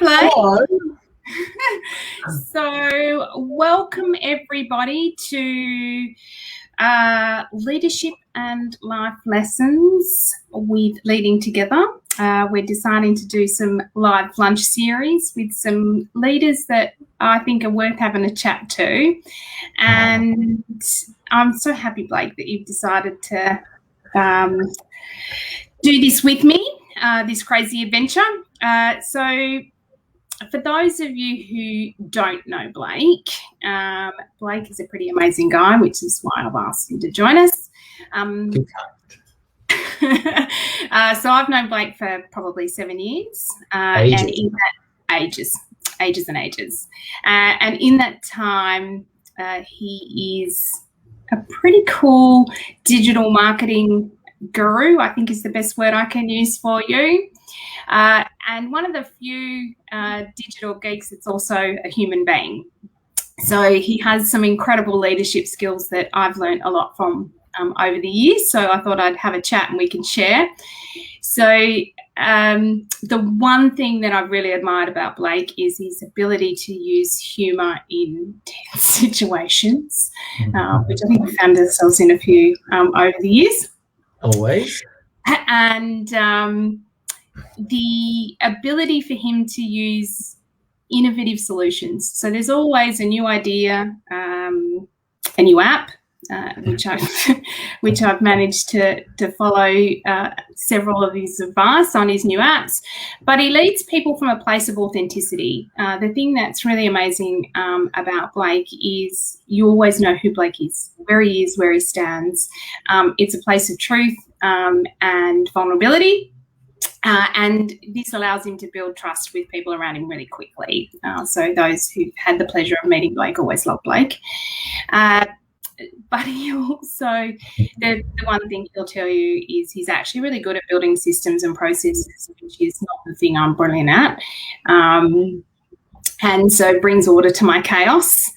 Blake. Hello. So welcome everybody to Leadership and Life Lessons with Leading Together. We're deciding to do some live lunch series with some leaders that I think are worth having a chat to. And I'm so happy, Blake, that you've decided to do this with me, this crazy adventure. So for those of you who don't know Blake, Blake is a pretty amazing guy, which is why I've asked him to join us. So I've known Blake for probably 7 years. Ages. And in that ages and ages. And in that time, he is a pretty cool digital marketing guru, I think is the best word I can use for you. And one of the few digital geeks that's also a human being. So he has some incredible leadership skills that I've learned a lot from over the years. So I thought I'd have a chat and we can share. So the one thing that I've really admired about Blake is his ability to use humour in tense situations, which I think we found ourselves in a few over the years. Always. And the ability for him to use innovative solutions. So there's always a new idea, a new app, which I've managed to follow several of his advice on his new apps. But he leads people from a place of authenticity. The thing that's really amazing about Blake is you always know who Blake is, where he is, where he stands. It's a place of truth and vulnerability. And this allows him to build trust with people around him really quickly. So those who've had the pleasure of meeting Blake always love Blake. But he also, the one thing he'll tell you is he's actually really good at building systems and processes, which is not the thing I'm brilliant at. And so brings order to my chaos.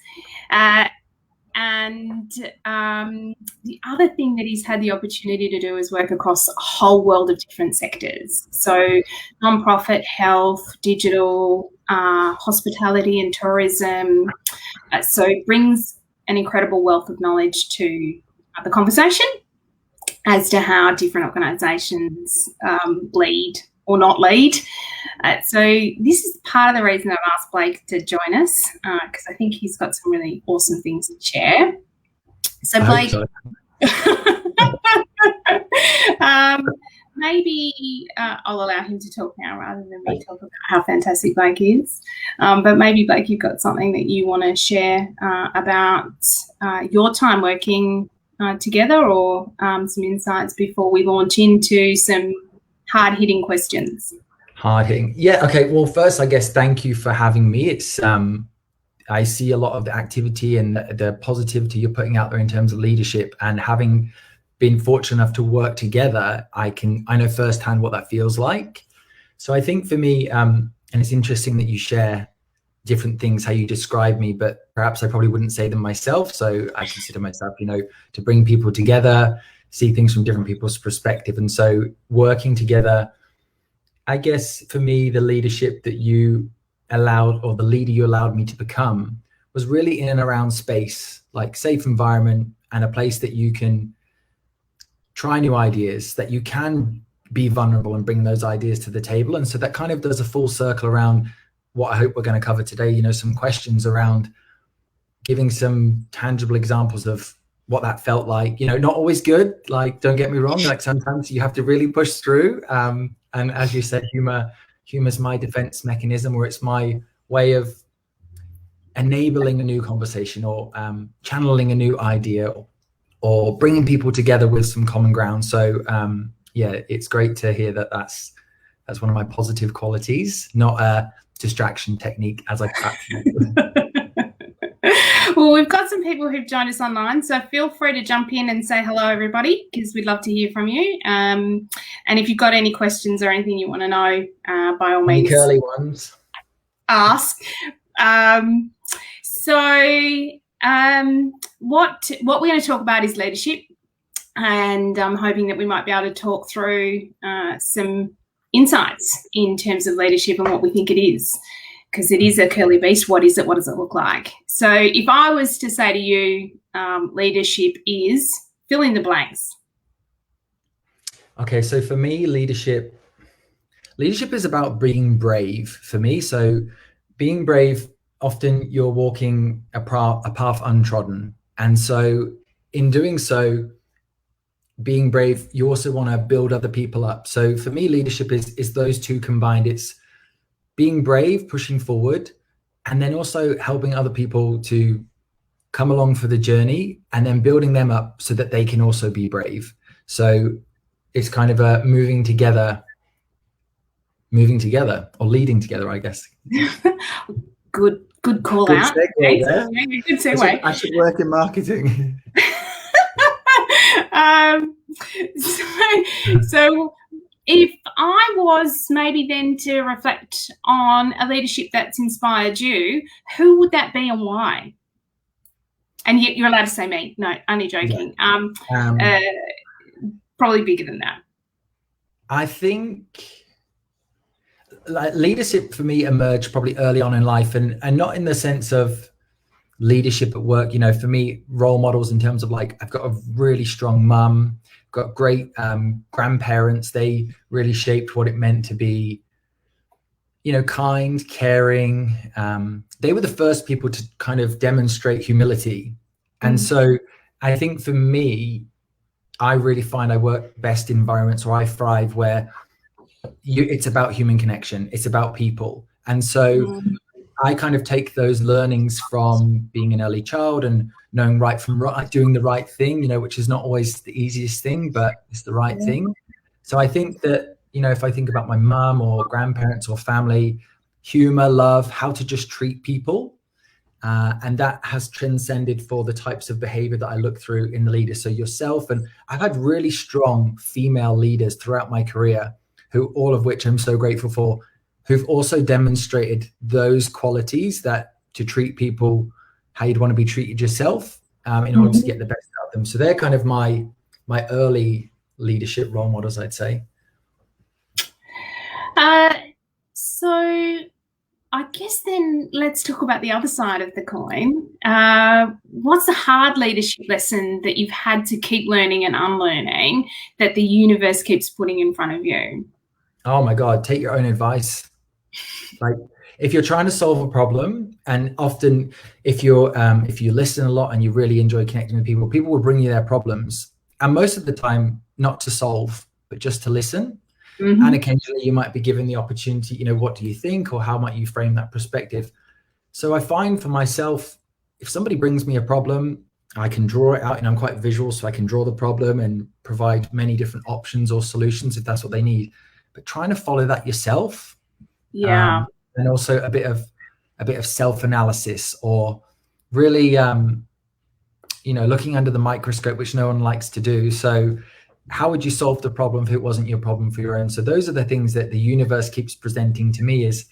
And the other thing that he's had the opportunity to do is work across a whole world of different sectors. So nonprofit, health, digital, hospitality and tourism. So brings an incredible wealth of knowledge to the conversation as to how different organisations lead or not lead. So this is part of the reason I've asked Blake to join us, because I think he's got some really awesome things to share. So Blake, maybe I'll allow him to talk now rather than me talk about how fantastic Blake is. But maybe, Blake, you've got something that you want to share about your time working together, or some insights before we launch into some hard-hitting questions. Hard-hitting. Yeah, okay. Well, first, I guess, thank you for having me. It's I see a lot of the activity and the positivity you're putting out there in terms of leadership, and having been fortunate enough to work together, I know firsthand what that feels like. So I think for me, and it's interesting that you share different things, how you describe me, but perhaps I probably wouldn't say them myself. So I consider myself, to bring people together, see things from different people's perspective. And so working together, I guess for me, the leadership that you allowed, or the leader you allowed me to become, was really in and around space, like safe environment, and a place that you can try new ideas, that you can be vulnerable and bring those ideas to the table. And so that kind of does a full circle around what I hope we're going to cover today, some questions around giving some tangible examples of what that felt like, not always good. Like, don't get me wrong. Like sometimes you have to really push through. And as you said, humor's my defense mechanism, or it's my way of enabling a new conversation, or channeling a new idea, or bringing people together with some common ground. So yeah, it's great to hear that that's one of my positive qualities, not a distraction technique, as I perhaps Well, we've got some people who've joined us online, so feel free to jump in and say hello, everybody, because we'd love to hear from you. And if you've got any questions or anything you want to know, by all means, curly ones, ask. What we're going to talk about is leadership, and I'm hoping that we might be able to talk through some insights in terms of leadership and what we think it is. because it is a curly beast. What is it? What does it look like? So if I was to say to you, leadership is fill in the blanks. Okay, so for me, leadership is about being brave for me. So being brave, often you're walking a path untrodden. And so in doing so, being brave, you also want to build other people up. So for me, leadership is those two combined. It's being brave, pushing forward, and then also helping other people to come along for the journey, and then building them up so that they can also be brave. So it's kind of a moving together or leading together, I guess. Good call Good out. segue there. Good segue. I should work in marketing. So if I was maybe then to reflect on a leadership that's inspired you, who would that be and why? And you're allowed to say me. No, only joking. Yeah. Probably bigger than that. I think leadership for me emerged probably early on in life, and not in the sense of leadership at work. You know, for me, role models in terms of like, I've got a really strong mum, got great grandparents. They really shaped what it meant to be, you know, kind, caring. They were the first people to kind of demonstrate humility. And so I think for me, I really find I work best in environments where I thrive, where it's about human connection. It's about people. And so I kind of take those learnings from being an early child and knowing right from right, doing the right thing, you know, which is not always the easiest thing, but it's the right thing. So I think that, you know, if I think about my mum or grandparents or family, humor, love, how to just treat people. And that has transcended for the types of behavior that I look through in the leaders. So yourself, and I've had really strong female leaders throughout my career, who all of which I'm so grateful for, who've also demonstrated those qualities, that to treat people how you'd want to be treated yourself, in order to get the best out of them. So they're kind of my early leadership role models, I'd say. So I guess then let's talk about the other side of the coin. What's the hard leadership lesson that you've had to keep learning and unlearning that the universe keeps putting in front of you? Oh my God, take your own advice. Like, if you're trying to solve a problem, and often if you listen a lot and you really enjoy connecting with people, people will bring you their problems. And most of the time, not to solve, but just to listen. And occasionally you might be given the opportunity, you know, what do you think, or how might you frame that perspective? So I find for myself, if somebody brings me a problem, I can draw it out, and I'm quite visual, so I can draw the problem and provide many different options or solutions if that's what they need. But trying to follow that yourself, and also a bit of self-analysis, or really, you know, looking under the microscope, which no one likes to do. So how would you solve the problem if it wasn't your problem for your own? So those are the things that the universe keeps presenting to me, is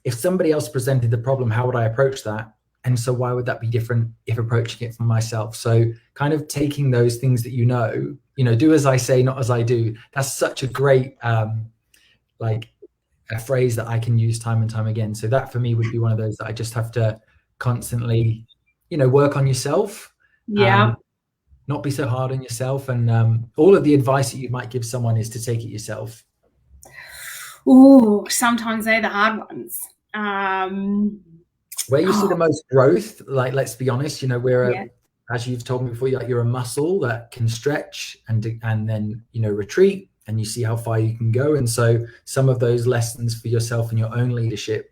if somebody else presented the problem, how would I approach that? And so why would that be different if approaching it from myself? So kind of taking those things that, you know, do as I say, not as I do. That's such a great, like a phrase that I can use time and time again. So that for me would be one of those that I just have to constantly, you know, work on yourself. Not be so hard on yourself, and all of the advice that you might give someone is to take it yourself. Oh, sometimes they're the hard ones. Where you see the most growth, like, let's be honest, you know, as you've told me before, you're a muscle that can stretch and then, you know, retreat, and you see how far you can go. And so some of those lessons for yourself and your own leadership,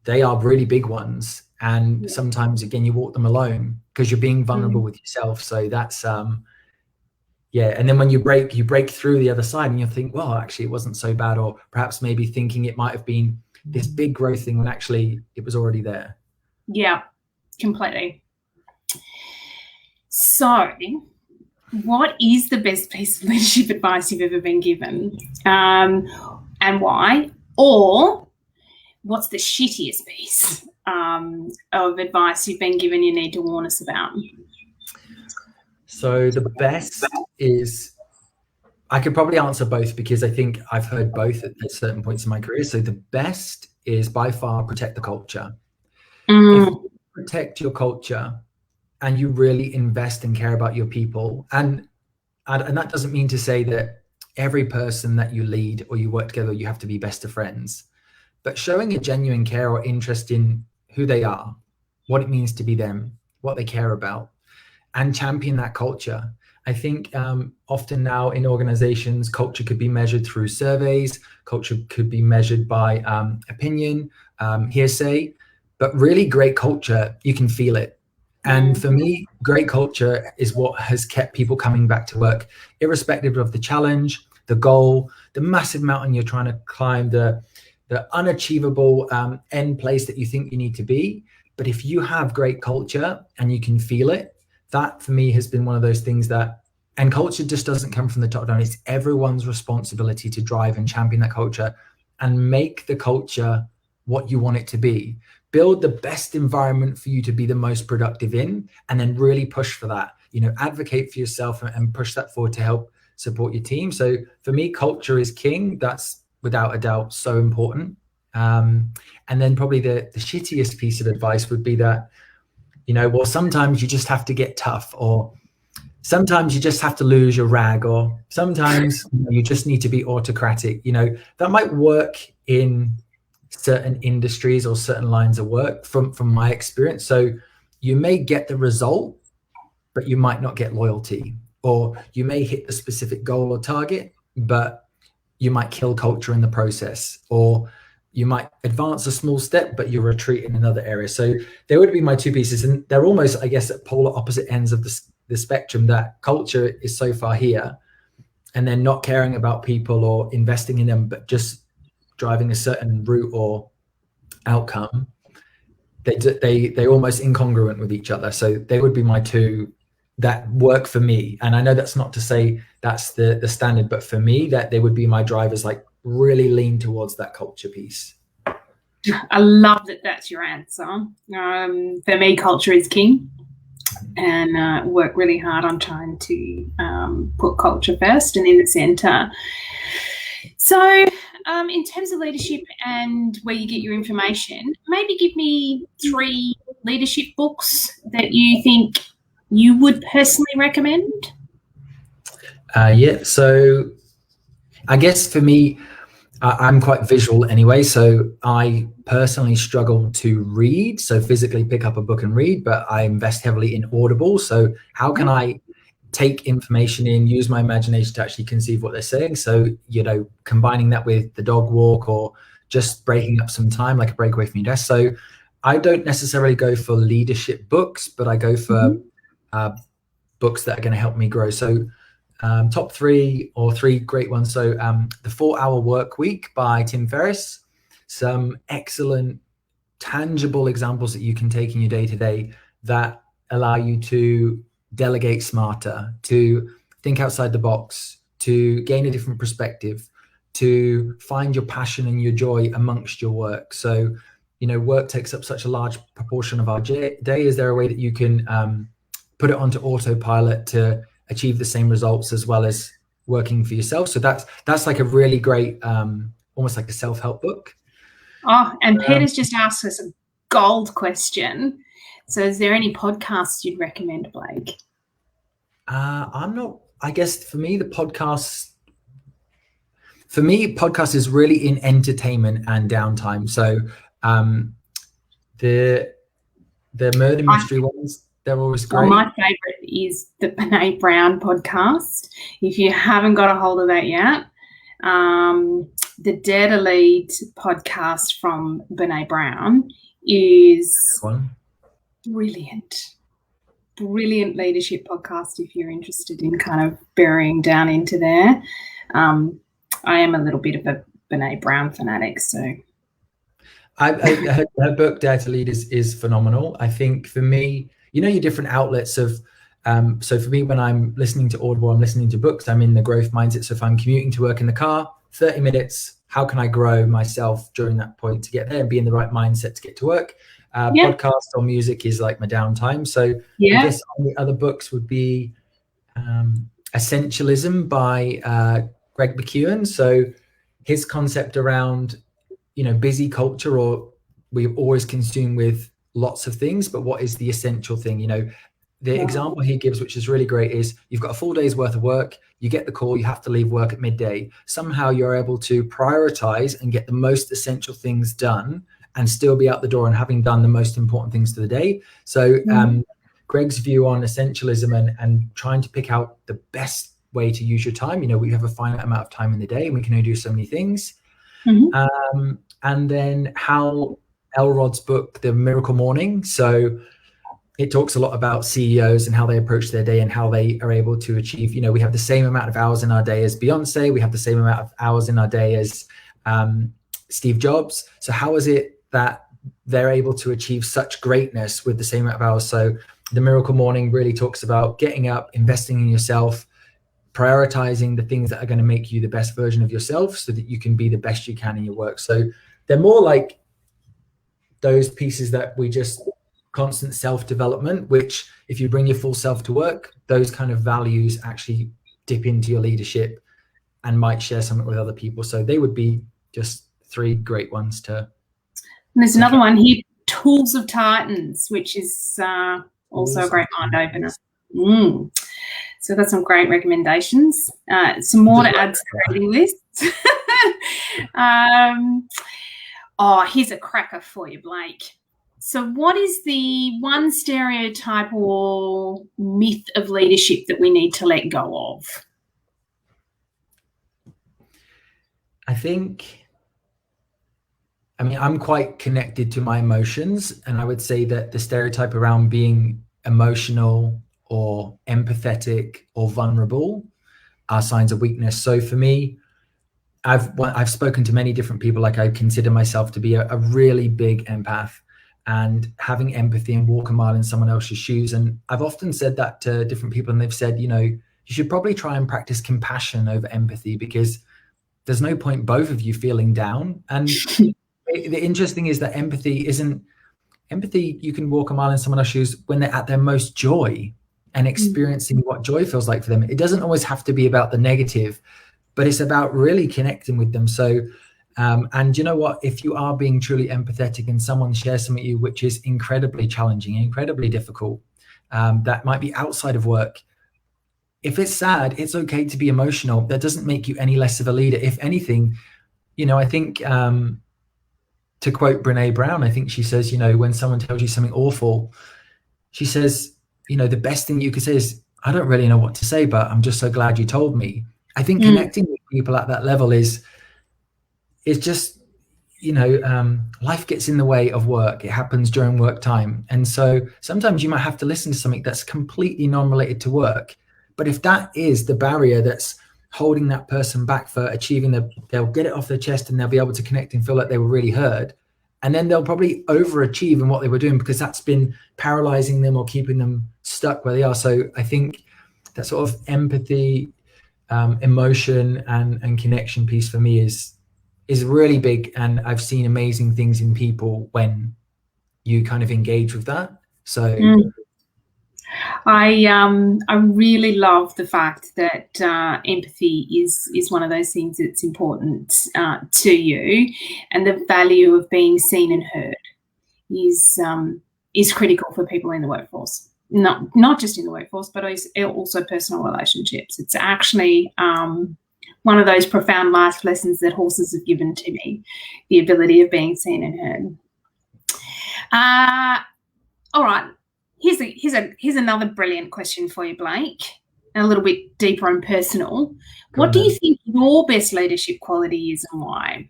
they are really big ones. And sometimes, again, you walk them alone because you're being vulnerable with yourself. So that's, and then when you break through the other side, and you think, well, actually it wasn't so bad, or perhaps maybe thinking it might have been this big growth thing when actually it was already there. Yeah, completely. So what is the best piece of leadership advice you've ever been given, and why? Or what's the shittiest piece of advice you've been given you need to warn us about? So the best is, I could probably answer both because I think I've heard both at certain points in my career. So the best is by far protect the culture. If you protect your culture and you really invest and care about your people, and that doesn't mean to say that every person that you lead or you work together, you have to be best of friends, but showing a genuine care or interest in who they are, what it means to be them, what they care about, and champion that culture. I think often now in organizations, culture could be measured through surveys, culture could be measured by opinion, hearsay, but really great culture, you can feel it. And for me, great culture is what has kept people coming back to work, irrespective of the challenge, the goal, the massive mountain you're trying to climb, the unachievable end place that you think you need to be. But if you have great culture and you can feel it, that for me has been one of those things that, and culture just doesn't come from the top down. It's everyone's responsibility to drive and champion that culture and make the culture what you want it to be. Build the best environment for you to be the most productive in, and then really push for that. Advocate for yourself and push that forward to help support your team. So for me, culture is king. That's without a doubt so important. And then probably the shittiest piece of advice would be that, well, sometimes you just have to get tough, or sometimes you just have to lose your rag, or sometimes you just need to be autocratic. That might work in certain industries or certain lines of work from my experience. So you may get the result, but you might not get loyalty, or you may hit the specific goal or target, but you might kill culture in the process, or you might advance a small step, but you retreat in another area. So there would be my two pieces, and they're almost, I guess, at polar opposite ends of the spectrum, that culture is so far here, and then not caring about people or investing in them, but just driving a certain route or outcome. They're almost incongruent with each other. So they would be my two that work for me. And I know that's not to say that's the standard, but for me, that they would be my drivers, like really lean towards that culture piece. I love that that's your answer. For me, culture is king, and work really hard on trying to put culture first and in the center. So in terms of leadership and where you get your information, maybe give me 3 leadership books that you think you would personally recommend. So I guess for me, I'm quite visual anyway, so I personally struggle to read, so physically pick up a book and read, but I invest heavily in Audible. So how can I take information in, use my imagination to actually conceive what they're saying? So, combining that with the dog walk, or just breaking up some time, like a break away from your desk. So I don't necessarily go for leadership books, but I go for books that are going to help me grow. So top 3 or 3 great ones. So The 4-Hour Work Week by Tim Ferriss. Some excellent, tangible examples that you can take in your day-to-day that allow you to delegate smarter, to think outside the box, to gain a different perspective, to find your passion and your joy amongst your work. So, work takes up such a large proportion of our day. Is there a way that you can put it onto autopilot to achieve the same results as well as working for yourself? So that's like a really great, almost like a self-help book. Oh, and Peter's just asked us a gold question. So is there any podcasts you'd recommend, Blake? I guess for me, podcast is really in entertainment and downtime. So the murder mystery ones, they're always great. Well, my favorite is the Brene Brown podcast. If you haven't got a hold of that yet, the Dare to Lead podcast from Brene Brown is brilliant leadership podcast if you're interested in kind of burying down into there. I am a little bit of a Brene Brown fanatic, so her book Dare to Lead is phenomenal. I think for me, your different outlets of so for me, when I'm listening to Audible, I'm listening to books, I'm in the growth mindset. So if I'm commuting to work in the car, 30 minutes, how can I grow myself during that point to get there and be in the right mindset to get to work? Podcast or music is like my downtime. So I guess on the other books would be Essentialism by Greg McKeown. So his concept around, busy culture, or we always consume with lots of things, but what is the essential thing? The example he gives, which is really great, is you've got a full day's worth of work, you get the call, you have to leave work at midday. Somehow you're able to prioritize and get the most essential things done and still be out the door and having done the most important things for the day. So Greg's view on essentialism and trying to pick out the best way to use your time. We have a finite amount of time in the day and we can only do so many things. And then Hal Elrod's book, The Miracle Morning. So it talks a lot about CEOs and how they approach their day and how they are able to achieve, we have the same amount of hours in our day as Beyonce. We have the same amount of hours in our day as Steve Jobs. So how is it that they're able to achieve such greatness with the same amount of hours? So The Miracle Morning really talks about getting up, investing in yourself, prioritizing the things that are going to make you the best version of yourself so that you can be the best you can in your work. So they're more like those pieces that we just constant self-development, which if you bring your full self to work, those kind of values actually dip into your leadership and might share something with other people. So they would be just 3 great ones to. And there's another one here, Tools of Titans, which is also a great mind opener. So that's some great recommendations. Some more to add to the reading list. Here's a cracker for you, Blake. So what is the one stereotype or myth of leadership that we need to let go of? I'm quite connected to my emotions, and I would say that the stereotype around being emotional or empathetic or vulnerable are signs of weakness. So for me, I've spoken to many different people. Like, I consider myself to be a really big empath, and having empathy and walk a mile in someone else's shoes. And I've often said that to different people, and they've said, you should probably try and practice compassion over empathy, because there's no point both of you feeling down. And the interesting is that empathy, you can walk a mile in someone else's shoes when they're at their most joy and experiencing what joy feels like for them. It doesn't always have to be about the negative, but it's about really connecting with them. So, and you know what, if you are being truly empathetic and someone shares something with you, which is incredibly challenging, incredibly difficult, that might be outside of work. If it's sad, it's okay to be emotional. That doesn't make you any less of a leader. If anything, I think, to quote Brene Brown, I think she says, when someone tells you something awful, she says, the best thing you could say is, I don't really know what to say, but I'm just so glad you told me. I think connecting with people at that level is just, life gets in the way of work. It happens during work time. And so sometimes you might have to listen to something that's completely non-related to work. But if that is the barrier that's holding that person back for achieving they'll get it off their chest and they'll be able to connect and feel like they were really heard. And then they'll probably overachieve in what they were doing because that's been paralyzing them or keeping them stuck where they are. So I think that sort of empathy, emotion and connection piece for me is really big. And I've seen amazing things in people when you kind of engage with that. So I really love the fact that empathy is one of those things that's important to you, and the value of being seen and heard is critical for people in the workforce. Not just in the workforce, but also personal relationships. It's actually one of those profound life lessons that horses have given to me, the ability of being seen and heard. All right. Here's another brilliant question for you, Blake, and a little bit deeper and personal. What do you think your best leadership quality is and why?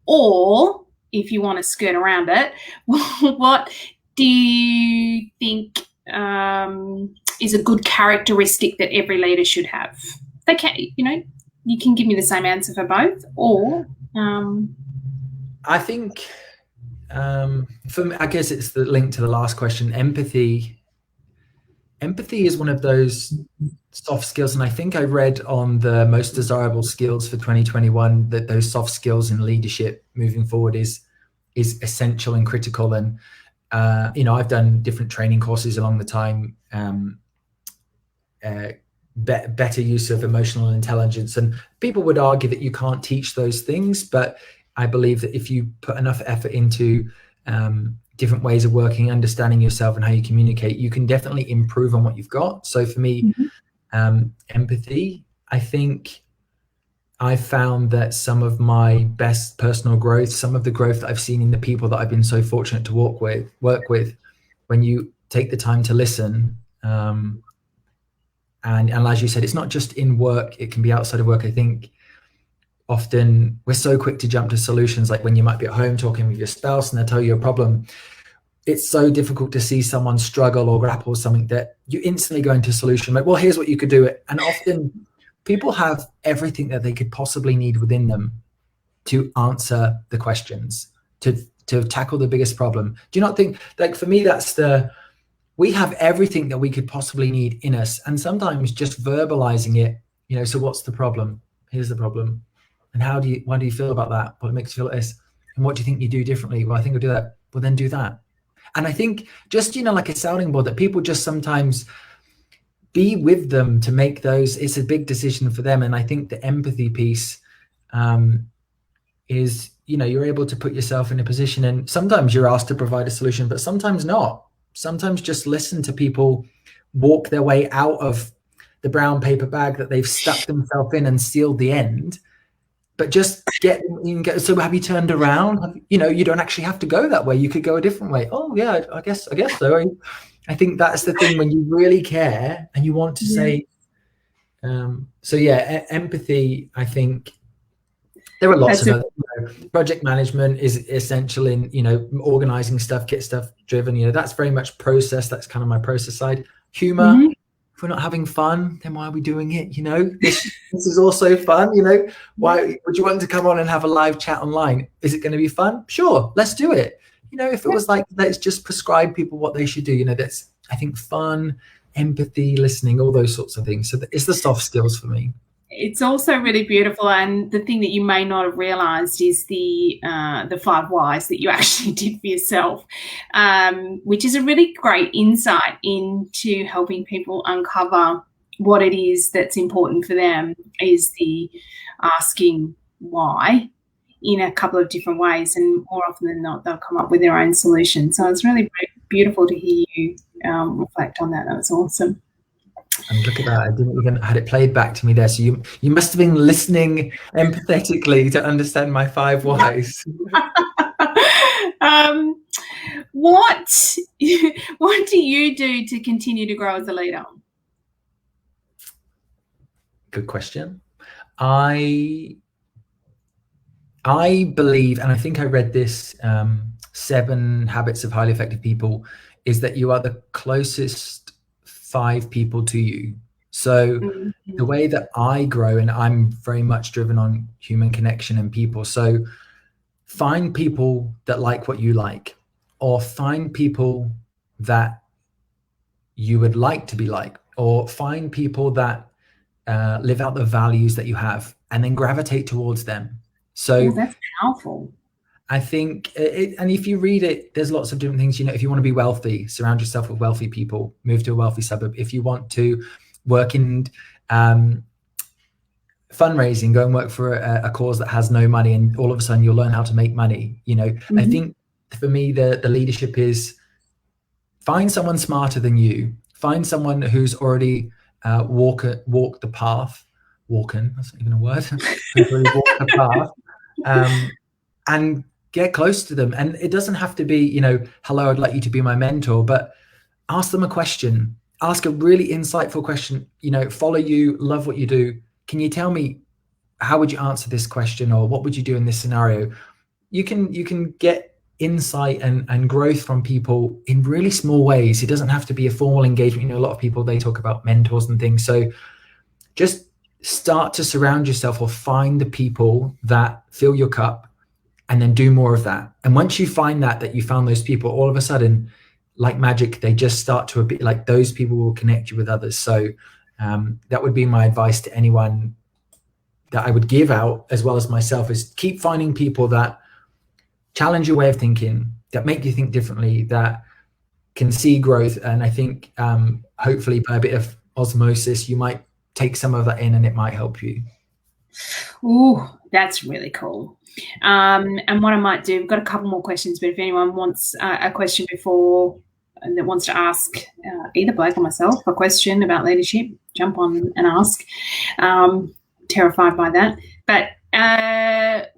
Or if you want to skirt around it, what do you think is a good characteristic that every leader should have? They can, you can give me the same answer for both, or I think. For me, I guess it's the link to the last question. Empathy is one of those soft skills, and I think I read on the most desirable skills for 2021 that those soft skills in leadership moving forward is essential and critical. And I've done different training courses along the time, better use of emotional intelligence. And people would argue that you can't teach those things, but I believe that if you put enough effort into different ways of working, understanding yourself and how you communicate, you can definitely improve on what you've got. So for me, empathy, I think I found that some of my best personal growth, some of the growth that I've seen in the people that I've been so fortunate to work with, when you take the time to listen, and as you said, it's not just in work, it can be outside of work. I think often we're so quick to jump to solutions, like when you might be at home talking with your spouse and they tell you a problem. It's so difficult to see someone struggle or grapple with something that you instantly go into a solution, like, well, here's what you could do. And often people have everything that they could possibly need within them to answer the questions, to tackle the biggest problem. Do you not think, like, for me, we have everything that we could possibly need in us. And sometimes just verbalizing it, so what's the problem? Here's the problem. And why do you feel about that? What makes you feel like this? And what do you think you do differently? Well, I think I'll do that. Well, then do that. And I think just, like a sounding board that people just sometimes be with them to make those. It's a big decision for them. And I think the empathy piece is, you're able to put yourself in a position, and sometimes you're asked to provide a solution, but sometimes not. Sometimes just listen to people walk their way out of the brown paper bag that they've stuck themselves in and sealed the end. But just so have you turned around? You don't actually have to go that way. You could go a different way. Oh yeah, I guess so. I think that's the thing when you really care and you want to say. So yeah, empathy. I think there are lots of other, project management is essential in organizing stuff, get stuff driven. That's very much process. That's kind of my process side. Humor. If we're not having fun, then why are we doing it? This is also fun. Why would you want to come on and have a live chat online? Is it going to be fun? Sure, let's do it. If it was like, let's just prescribe people what they should do, that's, I think, fun, empathy, listening, all those sorts of things. So it's the soft skills for me. It's also really beautiful, and the thing that you may not have realised is the 5 whys that you actually did for yourself, which is a really great insight into helping people uncover what it is that's important for them, is the asking why in a couple of different ways, and more often than not, they'll come up with their own solution. So it's really beautiful to hear you reflect on that. That was awesome. And look at that, I didn't even had it played back to me there. So you must have been listening empathetically to understand my 5 whys. What do you do to continue to grow as a leader? Good question. I believe, and I think I read this, 7 Habits of Highly Effective People, is that you are the closest 5 people to you. So the way that I grow, and I'm very much driven on human connection and people. So find people that like what you like, or find people that you would like to be like, or find people that live out the values that you have, and then gravitate towards them. So that's powerful. I think, and if you read it, there's lots of different things. If you want to be wealthy, surround yourself with wealthy people, move to a wealthy suburb. If you want to work in fundraising, go and work for a cause that has no money, and all of a sudden you'll learn how to make money. I think for me, the leadership is find someone smarter than you, find someone who's already walked the path, that's not even a word, who's already walked the path, and get close to them. And it doesn't have to be, hello, I'd like you to be my mentor, but ask them a question, ask a really insightful question, follow you, love what you do. Can you tell me, how would you answer this question? Or what would you do in this scenario? You can get insight and growth from people in really small ways. It doesn't have to be a formal engagement. A lot of people, they talk about mentors and things. So just start to surround yourself, or find the people that fill your cup, and then do more of that. And once you find that you found those people, all of a sudden, like magic, they just start to be like, those people will connect you with others. So that would be my advice to anyone that I would give out, as well as myself, is keep finding people that challenge your way of thinking, that make you think differently, that can see growth. And I think hopefully by a bit of osmosis, you might take some of that in, and it might help you. Ooh, that's really cool. And what I might do, we've got a couple more questions, but if anyone wants a question before that wants to ask either Blake or myself a question about leadership, jump on and ask. Terrified by that. But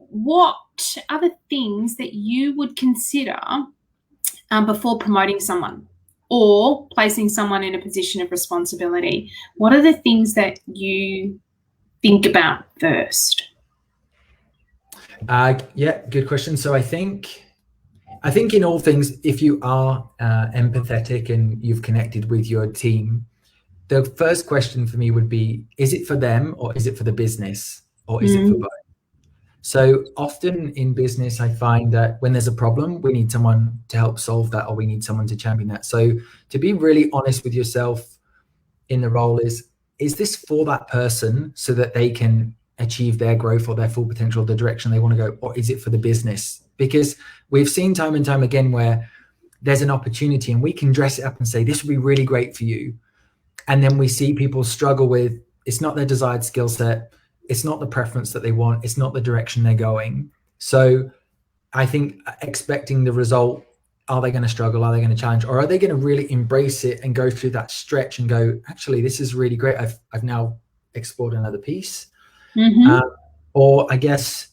what are the things that you would consider before promoting someone or placing someone in a position of responsibility? What are the things that you think about first? Yeah, good question. So I think in all things, if you are empathetic and you've connected with your team, the first question for me would be, is it for them or is it for the business, or is it for both? So often in business, I find that when there's a problem, we need someone to help solve that, or we need someone to champion that. So to be really honest with yourself in the role is this for that person so that they can achieve their growth or their full potential, the direction they want to go, or is it for the business? Because we've seen time and time again where there's an opportunity and we can dress it up and say, this would be really great for you. And then we see people struggle with, it's not their desired skill set. It's not the preference that they want. It's not the direction they're going. So I think expecting the result, are they going to struggle? Are they going to challenge? Or are they going to really embrace it and go through that stretch and go, actually, this is really great. I've now explored another piece. Or I guess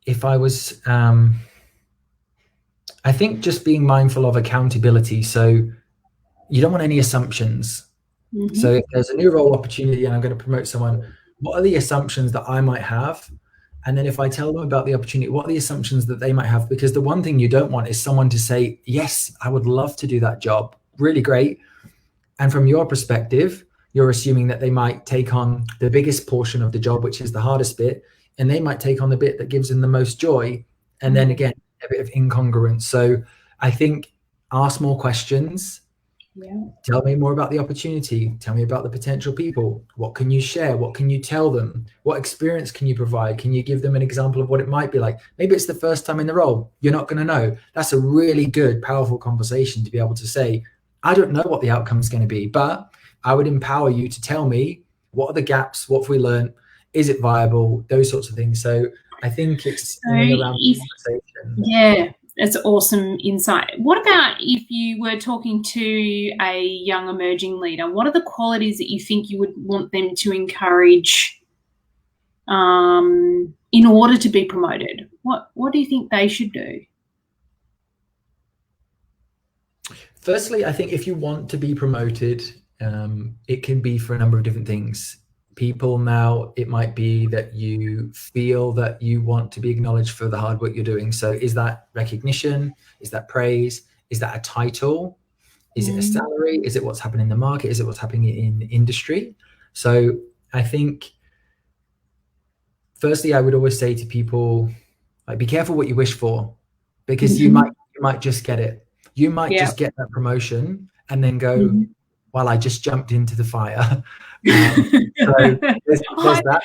if I was, I think just being mindful of accountability. So you don't want any assumptions. So if there's a new role opportunity and I'm going to promote someone, what are the assumptions that I might have? And then if I tell them about the opportunity, what are the assumptions that they might have? Because the one thing you don't want is someone to say, yes, I would love to do that job. Really great. And from your perspective, you're assuming that they might take on the biggest portion of the job, which is the hardest bit, and they might take on the bit that gives them the most joy. And then again, a bit of incongruence. So I think ask more questions. Tell me more about the opportunity. Tell me about the potential people. What can you share? What can you tell them? What experience can you provide? Can you give them an example of what it might be like? Maybe it's the first time in the role. You're not going to know. That's a really good, powerful conversation to be able to say, I don't know what the outcome is going to be, but I would empower you to tell me, what are the gaps? What have we learned? Is it viable? Those sorts of things. So I think it's around conversation. Yeah. It's awesome insight. What about if you were talking to a young emerging leader? What are the qualities that you think you would want them to encourage in order to be promoted? What do you think they should do? Firstly, I think if you want to be promoted, it can be for a number of different things. People now, it might be that you feel that you want to be acknowledged for the hard work you're doing. So is that recognition? Is that praise? Is that a title? Is it a salary? Is it what's happening in the market? Is it what's happening in the industry? So I think, firstly, I would always say to people, like, be careful what you wish for, because you might just get it. You might just get that promotion and then go, well, I just jumped into the fire. So there's that.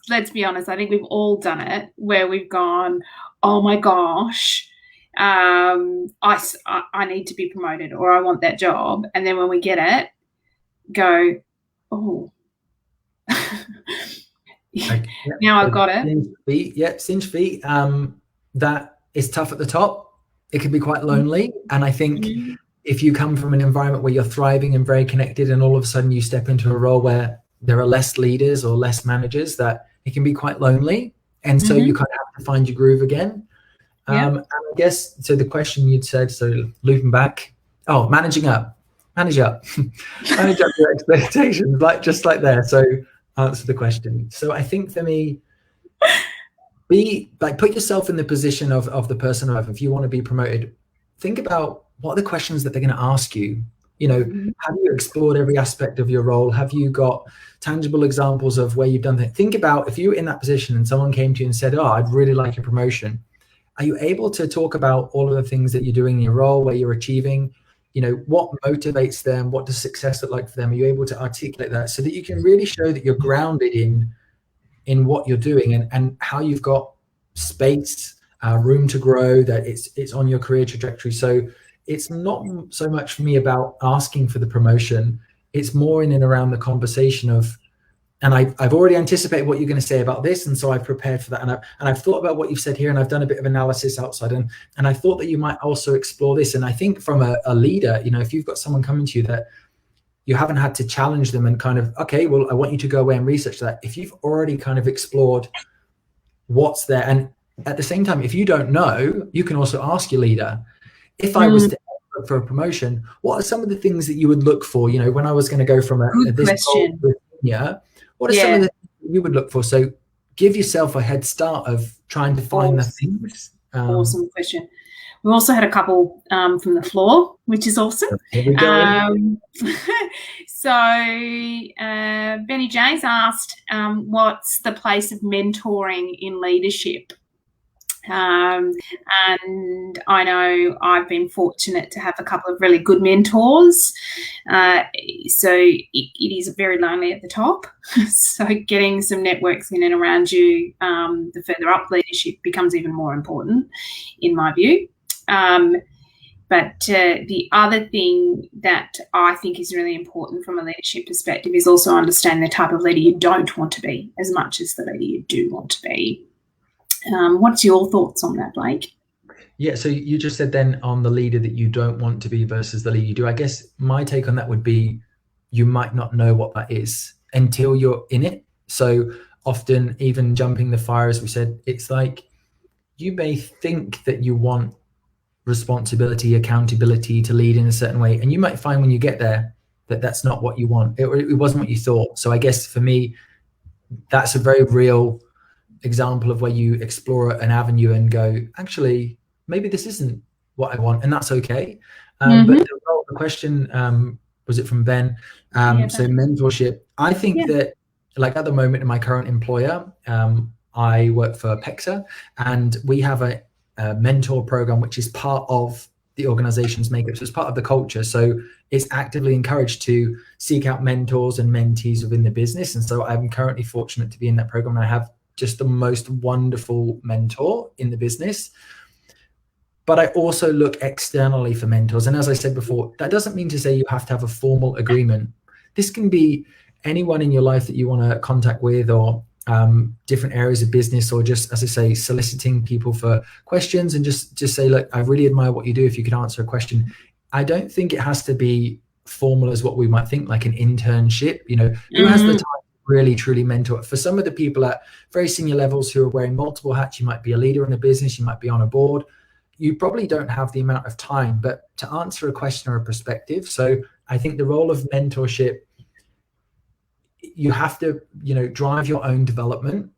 Let's be honest. I think we've all done it where we've gone, oh my gosh, I need to be promoted, or I want that job. And then when we get it, go, oh, now I've got it. Cinch feet. That is tough at the top. It can be quite lonely. And I think if you come from an environment where you're thriving and very connected, and all of a sudden you step into a role where there are less leaders or less managers, that it can be quite lonely. And so you kind of have to find your groove again. And I guess, so the question you'd said, so looping back, manage up, manage up your expectations, just like there. So answer the question. So I think for me, put yourself in the position of the person, or if you want to be promoted, think about, what are the questions that they're going to ask you? Have you explored every aspect of your role? Have you got tangible examples of where you've done things? Think about, if you were in that position and someone came to you and said, I'd really like a promotion. Are you able to talk about all of the things that you're doing in your role, where you're achieving? What motivates them? What does success look like for them? Are you able to articulate that so that you can really show that you're grounded in what you're doing, and how you've got space, room to grow, that it's on your career trajectory? So it's not so much for me about asking for the promotion. it's more in and around the conversation of, and I've already anticipated what you're going to say about this, and so I've prepared for that, and I've thought about what you've said here, and I've done a bit of analysis outside, and I thought that you might also explore this. And I think from a leader, you know, if you've got someone coming to you that you haven't had to challenge them and kind of, okay, well, I want you to go away and research that. If you've already kind of explored what's there, and at the same time, if you don't know, you can also ask your leader. If I was to look for a promotion, what are some of the things that you would look for? You know, when I was going to go from this question. role to senior, what are some of the things you would look for? So give yourself a head start of trying to find the things. Awesome question. We also had a couple from the floor, which is awesome. Here we go. So Benny J's asked, what's the place of mentoring in leadership? And I know I've been fortunate to have a couple of really good mentors. So it is very lonely at the top. So getting some networks in and around you, the further up leadership becomes even more important, in my view. But the other thing that I think is really important from a leadership perspective is also understanding the type of leader you don't want to be as much as the leader you do want to be. What's your thoughts on that, Blake? Yeah, so you just said then on the leader that you don't want to be versus the leader you do. I guess my take on that would be you might not know what that is until you're in it. So often, even jumping the fire, as we said, it's like you may think that you want responsibility, accountability to lead in a certain way, and you might find when you get there that that's not what you want. It wasn't what you thought. So I guess for me, that's a very real example of where you explore an avenue and go, actually, maybe this isn't what I want, and that's okay. But the question, was it from Ben? So mentorship, I think that, like at the moment in my current employer, I work for PEXA, and we have a mentor program, which is part of the organization's makeup. So it's part of the culture. So it's actively encouraged to seek out mentors and mentees within the business. And so I'm currently fortunate to be in that program. I have just the most wonderful mentor in the business. But I also look externally for mentors. And as I said before, that doesn't mean to say you have to have a formal agreement. This can be anyone in your life that you want to contact with, or different areas of business, or just, as I say, soliciting people for questions, and just say, look, I really admire what you do. If you could answer a question. I don't think it has to be formal as what we might think, like an internship. You know, who has the time really truly mentor? For some of the people at very senior levels who are wearing multiple hats, you might be a leader in a business, you might be on a board, you probably don't have the amount of time, but to answer a question or a perspective. So I think the role of mentorship, you have to, you know, drive your own development.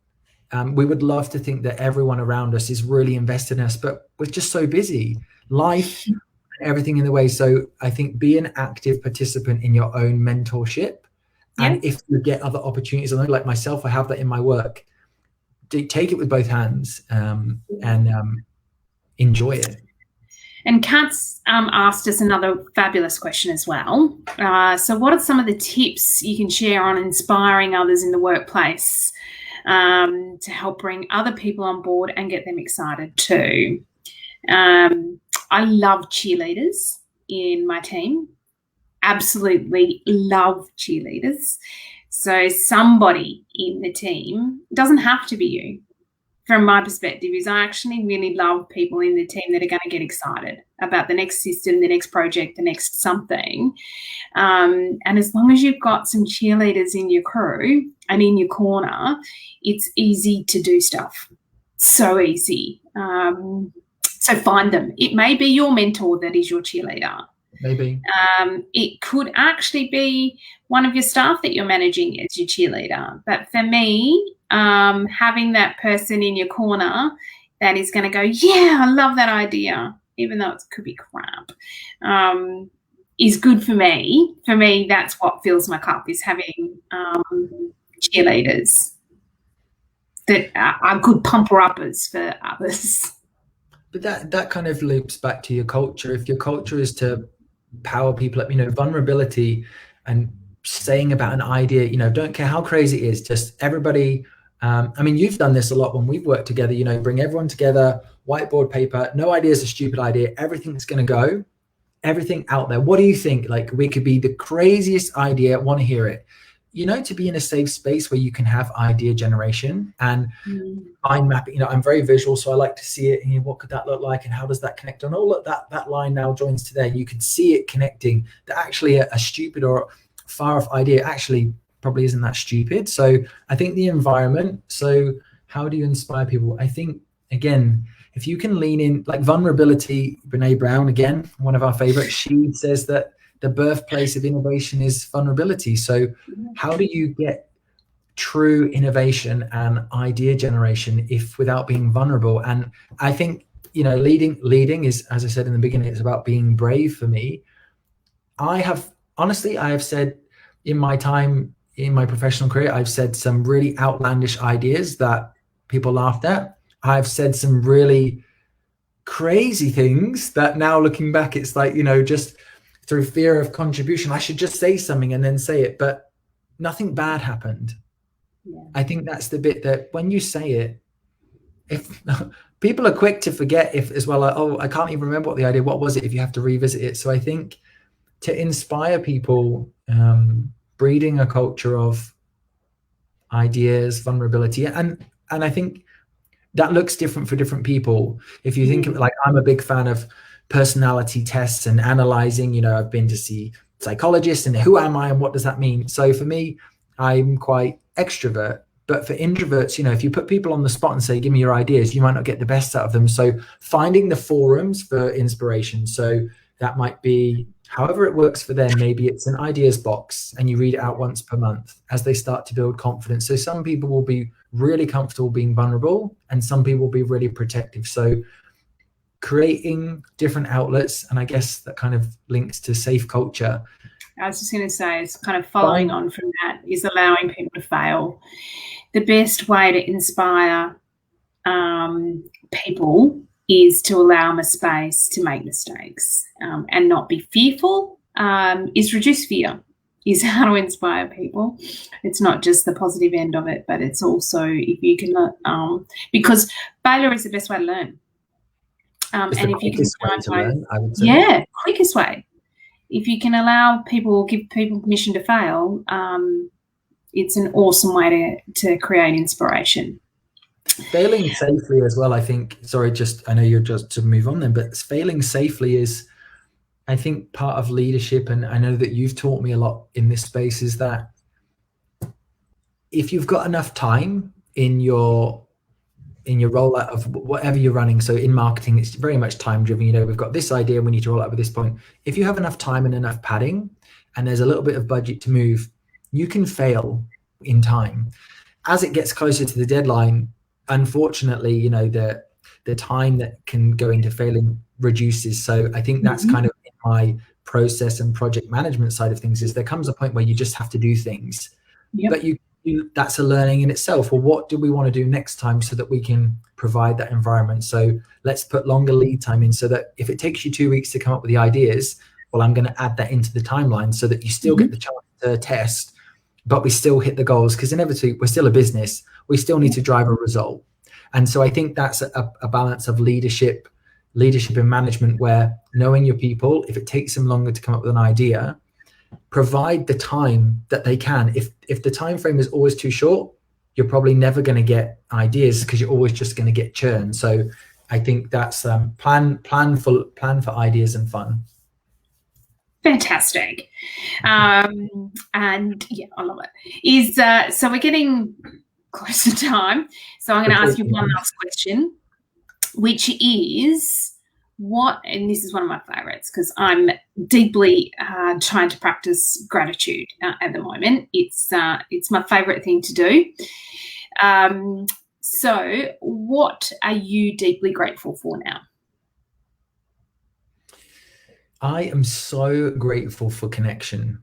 We would love to think that everyone around us is really invested in us, but we're just so busy, life, everything in the way. So I think be an active participant in your own mentorship. And if you get other opportunities, I know, like myself, I have that in my work. Take it with both hands, and enjoy it. And Kat's asked us another fabulous question as well. So what are some of the tips you can share on inspiring others in the workplace to help bring other people on board and get them excited too? I love cheerleaders in my team. Absolutely love cheerleaders. So somebody in the team, doesn't have to be you, from my perspective, is I actually really love people in the team that are going to get excited about the next system, the next project, the next something. And as long as you've got some cheerleaders in your crew and in your corner, it's easy to do stuff. So easy. So find them. It may be your mentor that is your cheerleader. Maybe. It could actually be one of your staff that you're managing as your cheerleader. But for me, having that person in your corner that is going to go, yeah, I love that idea, even though it could be crap, is good for me. For me, that's what fills my cup, is having cheerleaders that are good pumper-uppers for others. But that kind of loops back to your culture. If your culture is to power people up, you know, vulnerability and saying about an idea, you know, don't care how crazy it is, just everybody. I mean, you've done this a lot when we've worked together, you know, bring everyone together, whiteboard paper, no idea is a stupid idea, everything's going to go. everything out there. What do you think? Like, we could be the craziest idea, want to hear it. You know, to be in a safe space where you can have idea generation and mind mapping. You know, I'm very visual, so I like to see it. And what could that look like, and how does that connect on? Oh, look, that line now joins to there. You can see it connecting. That actually a stupid or far off idea actually probably isn't that stupid. So I think the environment. So how do you inspire people? I think, again, if you can lean in, like vulnerability. Brene Brown, again, one of our favorites, she says that the birthplace of innovation is vulnerability. So how do you get true innovation and idea generation if without being vulnerable? And I think, you know, leading is, as I said in the beginning, it's about being brave for me. I have said in my time in my professional career, I've said some really outlandish ideas that people laughed at. I've said some really crazy things that now looking back, it's like, you know, just through fear of contribution, I should just say something and then say it, but nothing bad happened. Yeah. I think that's the bit that when you say it, if people are quick to forget, if as well, like, oh, I can't even remember what the idea, what was it, if you have to revisit it. So I think to inspire people, breeding a culture of ideas, vulnerability, and I think that looks different for different people. If you think of it, like, I'm a big fan of personality tests and analyzing, you know, I've been to see psychologists and who am I and what does that mean? So for me, I'm quite extrovert, but for introverts, you know, if you put people on the spot and say, give me your ideas, you might not get the best out of them. So finding the forums for inspiration. So that might be however it works for them. Maybe it's an ideas box and you read it out once per month as they start to build confidence. So some people will be really comfortable being vulnerable and some people will be really protective. So creating different outlets, and I guess that kind of links to safe culture. I was just going to say, it's kind of following on from that, is allowing people to fail. The best way to inspire people is to allow them a space to make mistakes and not be fearful, is reduce fear, is how to inspire people. It's not just the positive end of it, but it's also if you can, because failure is the best way to learn. And if you can learn, I would say. Yeah, quickest way. If you can allow people, give people permission to fail, it's an awesome way to create inspiration. Failing safely as well, I think. Sorry, I know you're just to move on then, but failing safely is, I think, part of leadership. And I know that you've taught me a lot in this space, is that if you've got enough time in your rollout of whatever you're running. So in marketing, it's very much time driven. You know, we've got this idea and we need to roll out at this point. If you have enough time and enough padding and there's a little bit of budget to move, you can fail in time. As it gets closer to the deadline, unfortunately, you know, the time that can go into failing reduces. So I think that's kind of in my process and project management side of things, is there comes a point where you just have to do things. Yep. But that's a learning in itself. Well, what do we want to do next time so that we can provide that environment? So let's put longer lead time in, so that if it takes you 2 weeks to come up with the ideas, well, I'm going to add that into the timeline so that you still get the chance to test, but we still hit the goals, because inevitably we're still a business. We still need to drive a result. And so I think that's a balance of leadership and management, where knowing your people, if it takes them longer to come up with an idea, provide the time that they can. If the time frame is always too short, you're probably never going to get ideas, because you're always just going to get churn. So I think that's plan for ideas and fun. Fantastic. And yeah, I love it. So we're getting close to time. So I'm going to ask you one last question, which is, and this is one of my favorites, because I'm deeply trying to practice gratitude at the moment. It's my favorite thing to do. So what are you deeply grateful for now? I am so grateful for connection.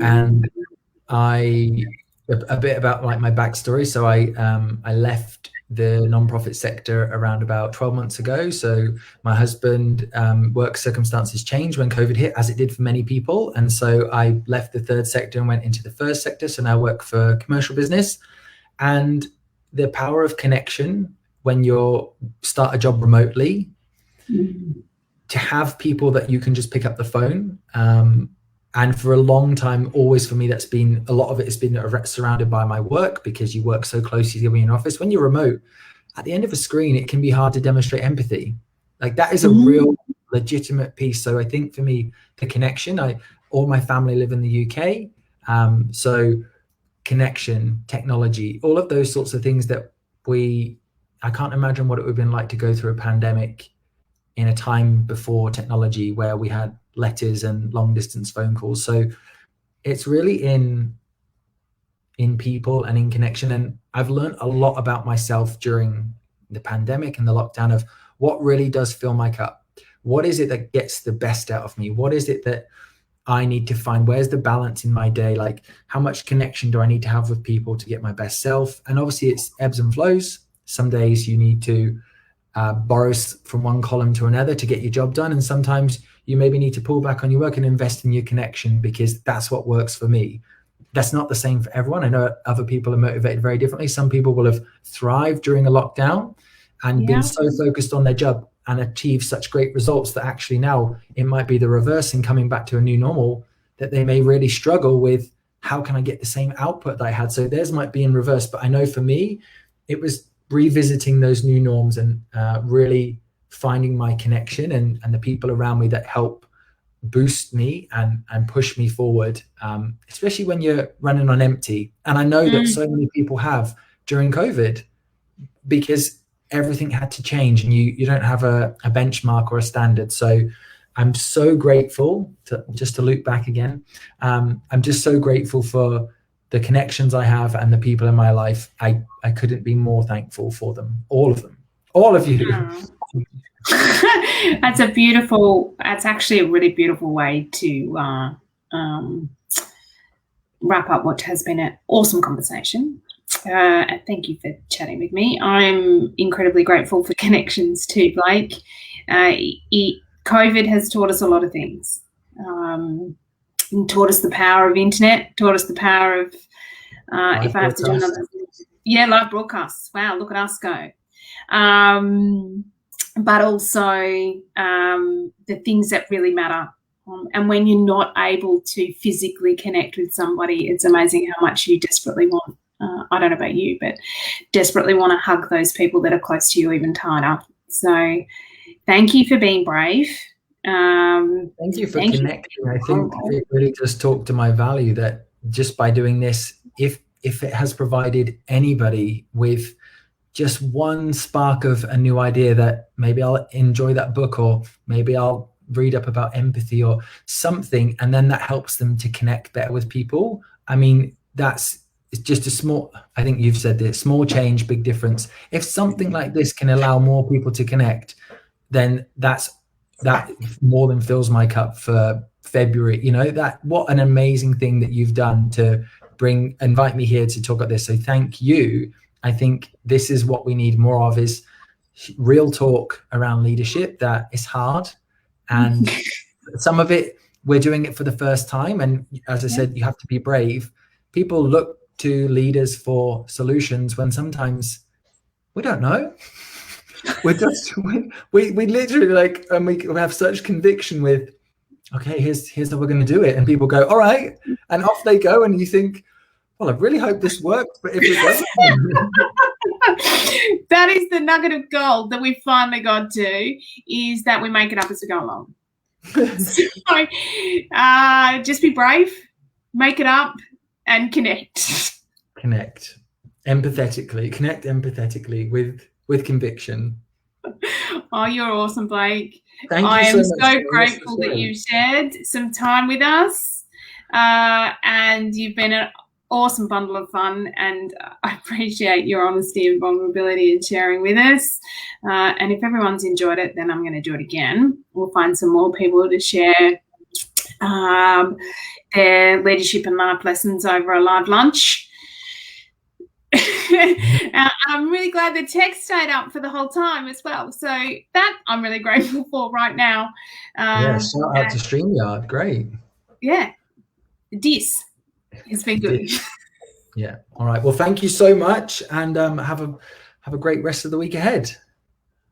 And a bit about like my backstory. So I left the nonprofit sector around about 12 months ago. So my husband, work circumstances changed when COVID hit, as it did for many people. And so I left the third sector and went into the first sector. So now I work for commercial business. And the power of connection when you start a job remotely, to have people that you can just pick up the phone. And for a long time, always for me, that's been a lot of it has been surrounded by my work, because you work so closely together in an office. When you're remote, at the end of a screen, it can be hard to demonstrate empathy. Like, that is a real legitimate piece. So I think for me, the connection, all my family live in the UK. So connection, technology, all of those sorts of things that I can't imagine what it would have been like to go through a pandemic in a time before technology, where we had letters and long distance phone calls. So it's really in people and in connection. And I've learned a lot about myself during the pandemic and the lockdown of what really does fill my cup. What is it that gets the best out of me? What is it that I need to find? Where's the balance in my day? Like, how much connection do I need to have with people to get my best self? And obviously it's ebbs and flows. Some days you need to borrow from one column to another to get your job done. And sometimes you maybe need to pull back on your work and invest in your connection, because that's what works for me. That's not the same for everyone. I know other people are motivated very differently. Some people will have thrived during a lockdown and been so focused on their job and achieved such great results that actually now it might be the reverse in coming back to a new normal, that they may really struggle with, how can I get the same output that I had? So theirs might be in reverse. But I know for me, it was revisiting those new norms and really finding my connection and the people around me that help boost me and push me forward, especially when you're running on empty. And I know that so many people have during COVID, because everything had to change and you don't have a benchmark or a standard. So I'm so grateful to loop back again. I'm just so grateful for the connections I have and the people in my life. I couldn't be more thankful for them, all of you. That's actually a really beautiful way to wrap up what has been an awesome conversation. And thank you for chatting with me. I'm incredibly grateful for connections too, Blake. COVID has taught us a lot of things. Taught us the power of internet, taught us the power of, if I have to do another, live broadcasts. Wow, look at us go. But also the things that really matter. And when you're not able to physically connect with somebody, it's amazing how much you desperately want. I don't know about you, but desperately want to hug those people that are close to you even tighter. So thank you for being brave. Thank you for connecting. I think it really does talk to my value that just by doing this, if it has provided anybody with just one spark of a new idea, that maybe I'll enjoy that book, or maybe I'll read up about empathy or something, and then that helps them to connect better with people. I mean, it's just a small, I think you've said this, small change, big difference. If something like this can allow more people to connect, then that more than fills my cup for February. You know, what an amazing thing that you've done to invite me here to talk about this. So thank you. I think this is what we need more of, is real talk around leadership. That is hard. And some of it, we're doing it for the first time. And as I said, you have to be brave. People look to leaders for solutions when sometimes we don't know. We're just, we literally and we have such conviction with, okay, here's how we're going to do it. And people go, all right. And off they go. And you think, well, I really hope this works, but if it doesn't. That is the nugget of gold that we finally got to, is that we make it up as we go along. So, just be brave, make it up, and connect. Connect empathetically with conviction. Oh, you're awesome, Blake. Thank you. I am so grateful that you've shared some time with us, and you've been an awesome bundle of fun, and I appreciate your honesty and vulnerability and sharing with us. And if everyone's enjoyed it, then I'm going to do it again. We'll find some more people to share their leadership and life lessons over a live lunch. I'm really glad the text stayed up for the whole time as well. So that I'm really grateful for right now. Shout out to StreamYard. Great. Yeah. This has been good. Yeah. All right. Well, thank you so much, and have a great rest of the week ahead.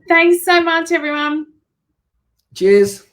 Thanks so much, everyone. Cheers.